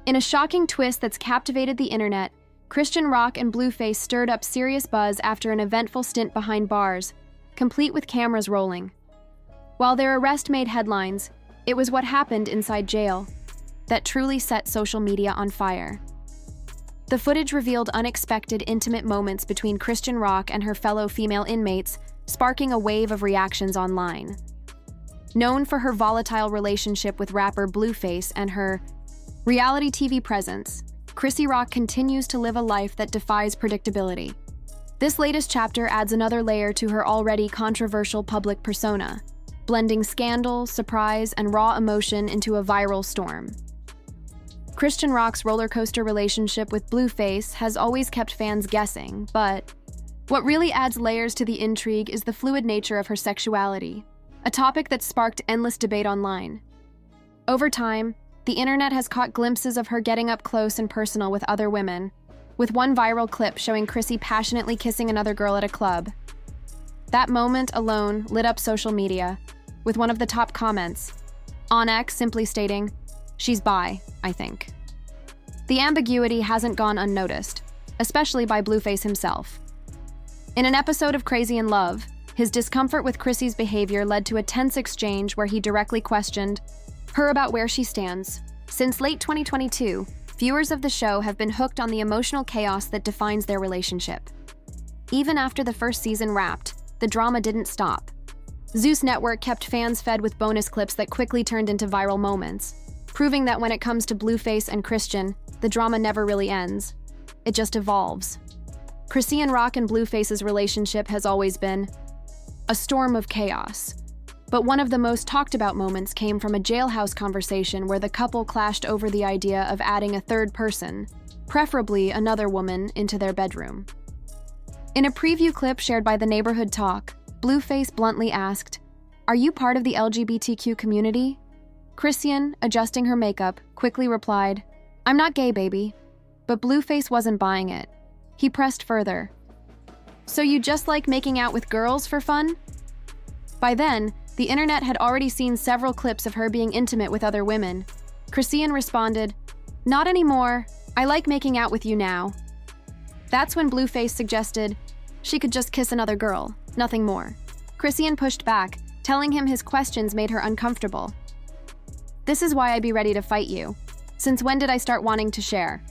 In a shocking twist that's captivated the internet, Chrisean Rock and Blueface stirred up serious buzz after an eventful stint behind bars, complete with cameras rolling. While their arrest made headlines, it was what happened inside jail that truly set social media on fire. The footage revealed unexpected, intimate moments between Chrisean Rock and her fellow female inmates, sparking a wave of reactions online. Known for her volatile relationship with rapper Blueface and her reality TV presence, Chrisean Rock continues to live a life that defies predictability. This latest chapter adds another layer to her already controversial public persona, blending scandal, surprise, and raw emotion into a viral storm. Chrisean Rock's roller coaster relationship with Blueface has always kept fans guessing, but what really adds layers to the intrigue is the fluid nature of her sexuality, a topic that sparked endless debate online. Over time, the internet has caught glimpses of her getting up close and personal with other women, with one viral clip showing Chrissy passionately kissing another girl at a club. That moment alone lit up social media, with one of the top comments on X simply stating, "She's bi, I think." The ambiguity hasn't gone unnoticed, especially by Blueface himself. In an episode of Crazy in Love, his discomfort with Chrissy's behavior led to a tense exchange where he directly questioned her about where she stands. Since late 2022, viewers of the show have been hooked on the emotional chaos that defines their relationship. Even after the first season wrapped, the drama didn't stop. Zeus Network kept fans fed with bonus clips that quickly turned into viral moments, proving that when it comes to Blueface and Chrisean, the drama never really ends. It just evolves. Chrisean Rock and Blueface's relationship has always been a storm of chaos. But one of the most talked about moments came from a jailhouse conversation where the couple clashed over the idea of adding a third person, preferably another woman, into their bedroom. In a preview clip shared by the Neighborhood Talk, Blueface bluntly asked, "Are you part of the LGBTQ community?" Chrisean, adjusting her makeup, quickly replied, "I'm not gay, baby." But Blueface wasn't buying it. He pressed further. "So you just like making out with girls for fun?" By then, the internet had already seen several clips of her being intimate with other women. Chrisean responded, "Not anymore. I like making out with you now." That's when Blueface suggested she could just kiss another girl, nothing more. Chrisean pushed back, telling him his questions made her uncomfortable. "This is why I be ready to fight you. Since when did I start wanting to share?"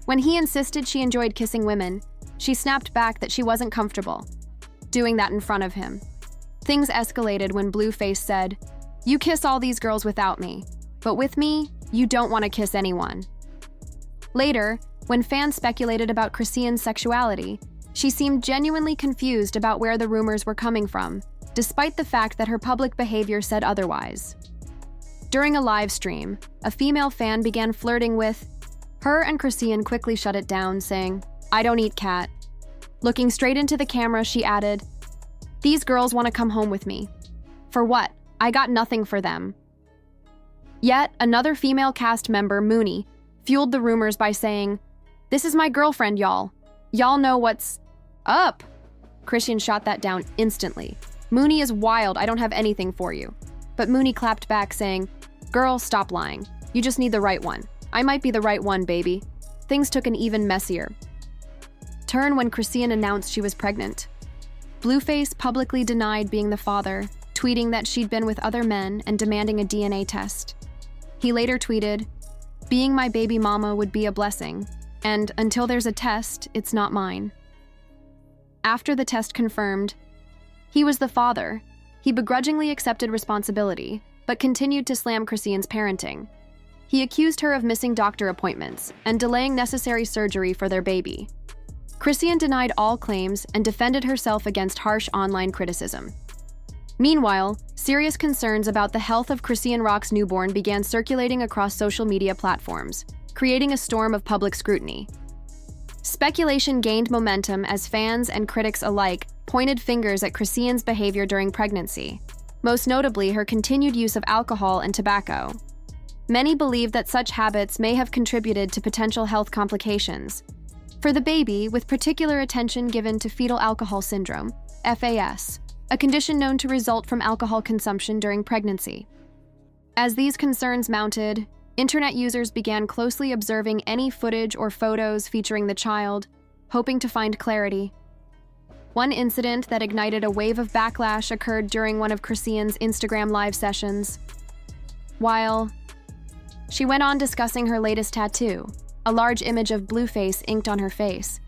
When he insisted she enjoyed kissing women, she snapped back that she wasn't comfortable doing that in front of him. Things escalated when Blueface said, "You kiss all these girls without me, but with me, you don't want to kiss anyone." Later, when fans speculated about Chrisean's sexuality, she seemed genuinely confused about where the rumors were coming from, despite the fact that her public behavior said otherwise. During a live stream, a female fan began flirting with her, and Chrisean quickly shut it down, saying, "I don't eat cat." Looking straight into the camera, she added, "These girls want to come home with me. For what? I got nothing for them." Yet, another female cast member, Mooney, fueled the rumors by saying, "This is my girlfriend, y'all. Y'all know what's up." Chrisean shot that down instantly. "Mooney is wild, I don't have anything for you." But Mooney clapped back, saying, "Girl, stop lying. You just need the right one. I might be the right one, baby." Things took an even messier turn when Chrisean announced she was pregnant. Blueface publicly denied being the father, tweeting that she'd been with other men and demanding a DNA test. He later tweeted, "Being my baby mama would be a blessing, and until there's a test, it's not mine." After the test confirmed he was the father, he begrudgingly accepted responsibility, but continued to slam Chrisean's parenting. He accused her of missing doctor appointments and delaying necessary surgery for their baby. Chrisean denied all claims and defended herself against harsh online criticism. Meanwhile, serious concerns about the health of Chrisean Rock's newborn began circulating across social media platforms, creating a storm of public scrutiny. Speculation gained momentum as fans and critics alike pointed fingers at Chrisean's behavior during pregnancy, most notably her continued use of alcohol and tobacco. Many believe that such habits may have contributed to potential health complications for the baby, with particular attention given to fetal alcohol syndrome, FAS, a condition known to result from alcohol consumption during pregnancy. As these concerns mounted, Internet users began closely observing any footage or photos featuring the child, hoping to find clarity. One incident that ignited a wave of backlash occurred during one of Chrisean's Instagram live sessions. While she went on discussing her latest tattoo, a large image of Blueface inked on her face,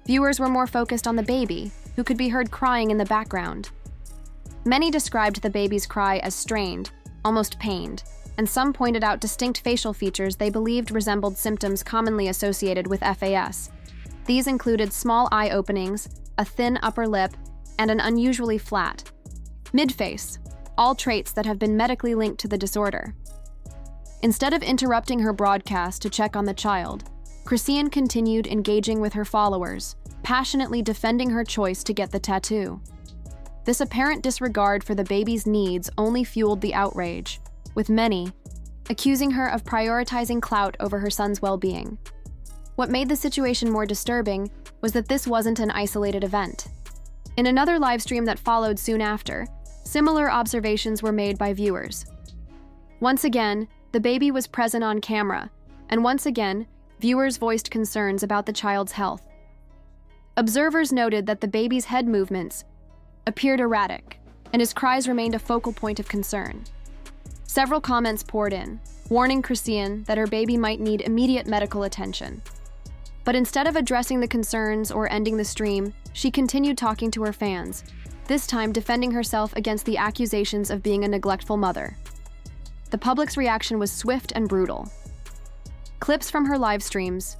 viewers were more focused on the baby, who could be heard crying in the background. Many described the baby's cry as strained, almost pained, and some pointed out distinct facial features they believed resembled symptoms commonly associated with FAS. These included small eye openings, a thin upper lip, and an unusually flat mid-face, all traits that have been medically linked to the disorder. Instead of interrupting her broadcast to check on the child, Chrisean continued engaging with her followers, passionately defending her choice to get the tattoo. This apparent disregard for the baby's needs only fueled the outrage, with many accusing her of prioritizing clout over her son's well-being. What made the situation more disturbing was that this wasn't an isolated event. In another livestream that followed soon after, similar observations were made by viewers. Once again, the baby was present on camera, and once again, viewers voiced concerns about the child's health. Observers noted that the baby's head movements appeared erratic, and his cries remained a focal point of concern. Several comments poured in, warning Chrisean that her baby might need immediate medical attention. But instead of addressing the concerns or ending the stream, she continued talking to her fans, this time defending herself against the accusations of being a neglectful mother. The public's reaction was swift and brutal. Clips from her live streams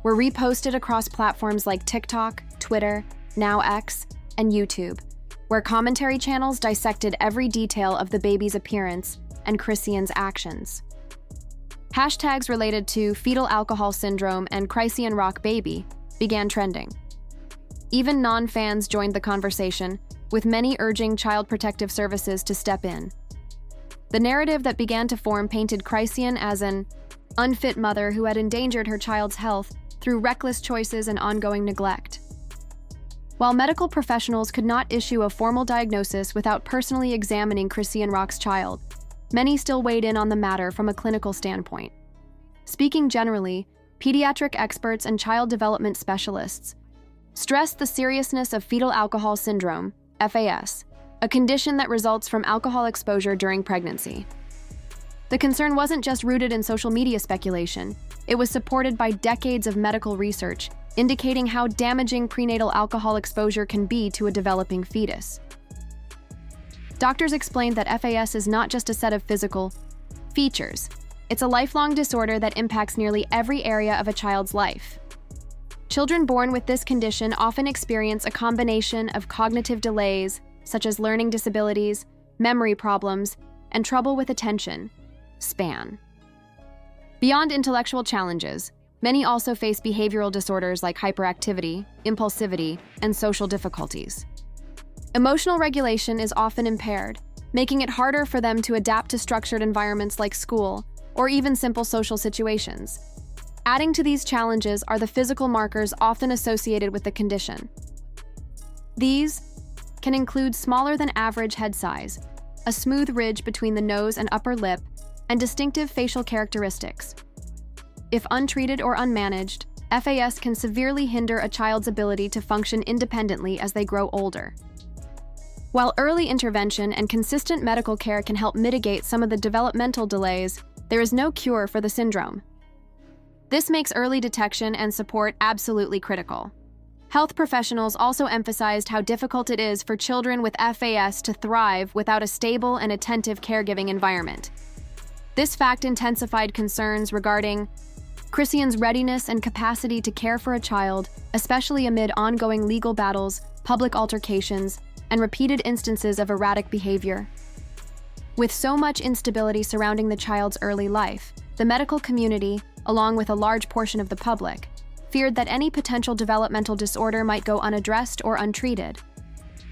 were reposted across platforms like TikTok, Twitter, now X, and YouTube, where commentary channels dissected every detail of the baby's appearance and Chrisean's actions. Hashtags related to fetal alcohol syndrome and Chrisean Rock baby began trending. Even non-fans joined the conversation, with many urging Child Protective Services to step in. The narrative that began to form painted Chrisean as an unfit mother who had endangered her child's health through reckless choices and ongoing neglect. While medical professionals could not issue a formal diagnosis without personally examining Chrisean Rock's child, many still weighed in on the matter from a clinical standpoint. Speaking generally, pediatric experts and child development specialists stressed the seriousness of fetal alcohol syndrome, FAS, a condition that results from alcohol exposure during pregnancy. The concern wasn't just rooted in social media speculation, it was supported by decades of medical research indicating how damaging prenatal alcohol exposure can be to a developing fetus. Doctors explained that FAS is not just a set of physical features. It's a lifelong disorder that impacts nearly every area of a child's life. Children born with this condition often experience a combination of cognitive delays, such as learning disabilities, memory problems, and trouble with attention span. Beyond intellectual challenges, many also face behavioral disorders like hyperactivity, impulsivity, and social difficulties. Emotional regulation is often impaired, making it harder for them to adapt to structured environments like school or even simple social situations. Adding to these challenges are the physical markers often associated with the condition. These can include smaller than average head size, a smooth ridge between the nose and upper lip, and distinctive facial characteristics. If untreated or unmanaged, FAS can severely hinder a child's ability to function independently as they grow older. While early intervention and consistent medical care can help mitigate some of the developmental delays, there is no cure for the syndrome. This makes early detection and support absolutely critical. Health professionals also emphasized how difficult it is for children with FAS to thrive without a stable and attentive caregiving environment. This fact intensified concerns regarding Chrisean's readiness and capacity to care for a child, especially amid ongoing legal battles, public altercations, and repeated instances of erratic behavior. With so much instability surrounding the child's early life, the medical community, along with a large portion of the public, feared that any potential developmental disorder might go unaddressed or untreated.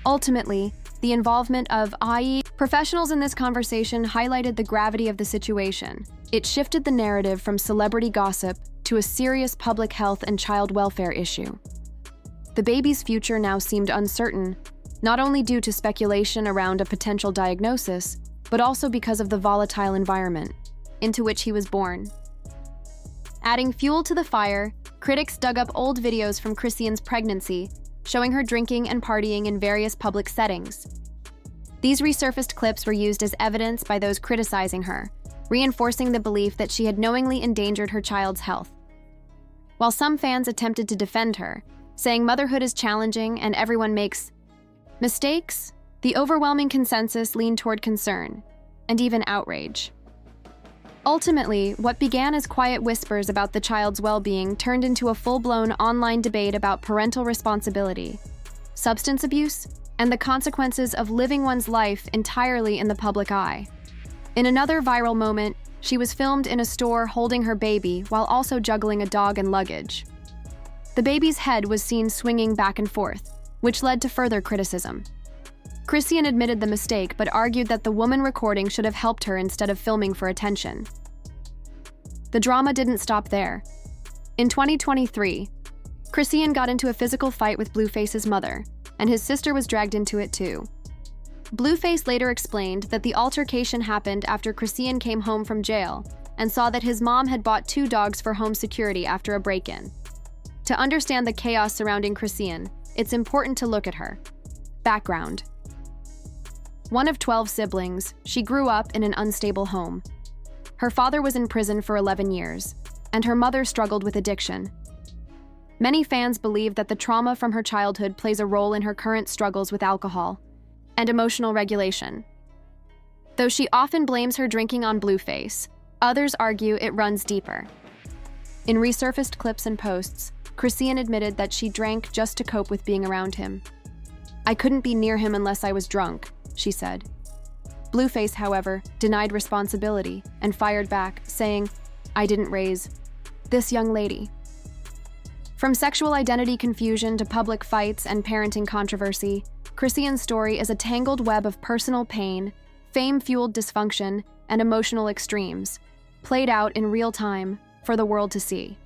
Ultimately, the involvement of IE professionals in this conversation highlighted the gravity of the situation. It shifted the narrative from celebrity gossip to a serious public health and child welfare issue. The baby's future now seemed uncertain, not only due to speculation around a potential diagnosis, but also because of the volatile environment. into which he was born. Adding fuel to the fire, critics dug up old videos from Chrisean's pregnancy, showing her drinking and partying in various public settings. These resurfaced clips were used as evidence by those criticizing her, reinforcing the belief that she had knowingly endangered her child's health. While some fans attempted to defend her, saying motherhood is challenging and everyone makes mistakes, the overwhelming consensus leaned toward concern, and even outrage. Ultimately, what began as quiet whispers about the child's well-being turned into a full-blown online debate about parental responsibility, substance abuse, and the consequences of living one's life entirely in the public eye. In another viral moment, she was filmed in a store holding her baby while also juggling a dog and luggage. The baby's head was seen swinging back and forth, which led to further criticism. Chrisean admitted the mistake but argued that the woman recording should have helped her instead of filming for attention. The drama didn't stop there. In 2023, Chrisean got into a physical fight with Blueface's mother, and his sister was dragged into it too. Blueface later explained that the altercation happened after Chrisean came home from jail and saw that his mom had bought 2 dogs for home security after a break-in. To understand the chaos surrounding Chrisean, it's important to look at her background. One of 12 siblings, she grew up in an unstable home. Her father was in prison for 11 years, and her mother struggled with addiction. Many fans believe that the trauma from her childhood plays a role in her current struggles with alcohol and emotional regulation. Though she often blames her drinking on Blueface, others argue it runs deeper. In resurfaced clips and posts, Chrisean admitted that she drank just to cope with being around him. "I couldn't be near him unless I was drunk," she said. Blueface, however, denied responsibility and fired back, saying, "I didn't raise this young lady." From sexual identity confusion to public fights and parenting controversy, Chrisean's story is a tangled web of personal pain, fame-fueled dysfunction, and emotional extremes, played out in real time for the world to see.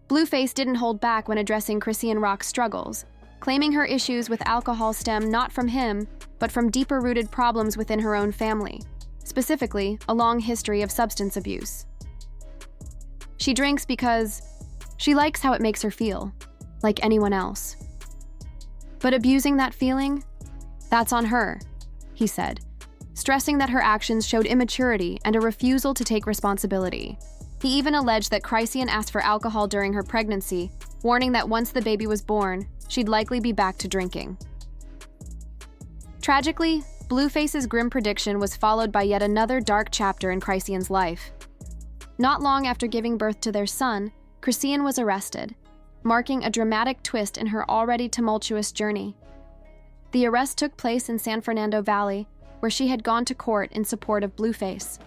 Blueface didn't hold back when addressing Chrisean Rock's struggles, claiming her issues with alcohol stem not from him, but from deeper-rooted problems within her own family, specifically a long history of substance abuse. She drinks because she likes how it makes her feel, like anyone else. But abusing that feeling, that's on her, he said, stressing that her actions showed immaturity and a refusal to take responsibility. He even alleged that Chrisean asked for alcohol during her pregnancy, warning that once the baby was born, she'd likely be back to drinking. Tragically, Blueface's grim prediction was followed by yet another dark chapter in Chrisean's life. Not long after giving birth to their son, Chrisean was arrested, marking a dramatic twist in her already tumultuous journey. The arrest took place in San Fernando Valley, where she had gone to court in support of Blueface.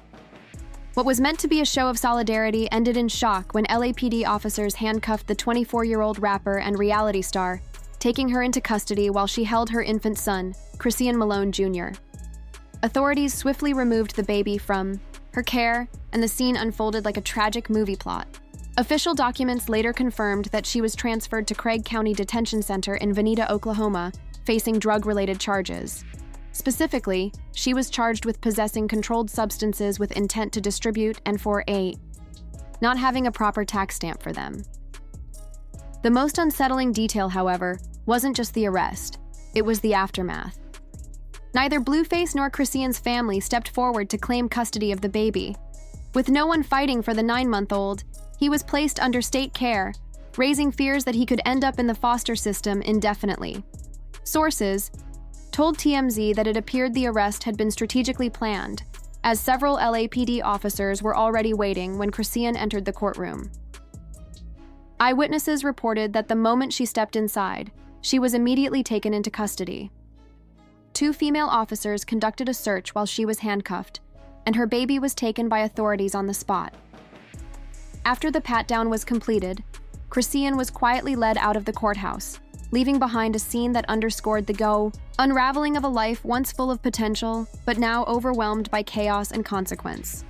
What was meant to be a show of solidarity ended in shock when LAPD officers handcuffed the 24-year-old rapper and reality star, taking her into custody while she held her infant son, Chrisean Malone Jr. Authorities swiftly removed the baby from her care, and the scene unfolded like a tragic movie plot. Official documents later confirmed that she was transferred to Craig County Detention Center in Veneta, Oklahoma, facing drug-related charges. Specifically, she was charged with possessing controlled substances with intent to distribute and for not having a proper tax stamp for them. The most unsettling detail, however, wasn't just the arrest, it was the aftermath. Neither Blueface nor Chrisean's family stepped forward to claim custody of the baby. With no one fighting for the 9-month-old, he was placed under state care, raising fears that he could end up in the foster system indefinitely. Sources told TMZ that it appeared the arrest had been strategically planned, as several LAPD officers were already waiting when Chrisean entered the courtroom. Eyewitnesses reported that the moment she stepped inside, she was immediately taken into custody. 2 female officers conducted a search while she was handcuffed, and her baby was taken by authorities on the spot. After the pat-down was completed, Chrisean was quietly led out of the courthouse, leaving behind a scene that underscored the unraveling of a life once full of potential, but now overwhelmed by chaos and consequence.